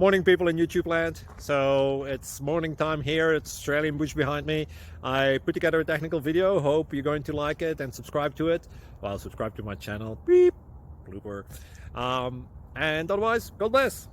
Morning, people in YouTube land. So it's morning time here. It's Australian bush behind me. I put together a technical video. Hope you're going to like it and subscribe to it. Well, subscribe to my channel. Beep, blooper. And otherwise, God bless.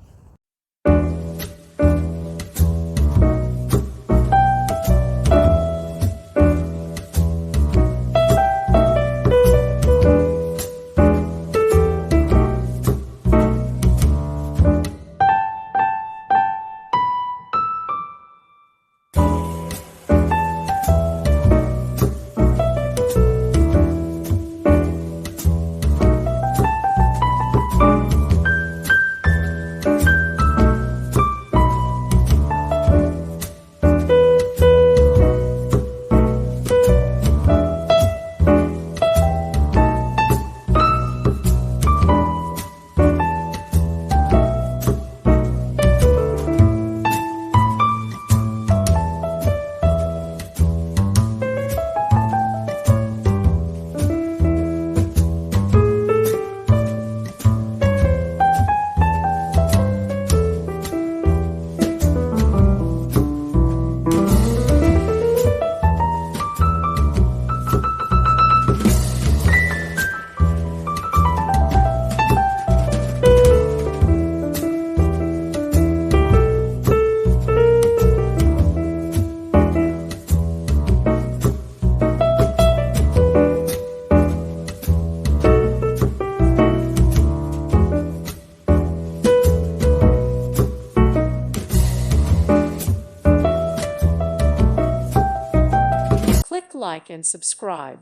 Click like and subscribe.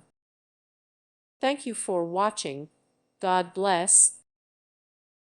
Thank you for watching. God bless.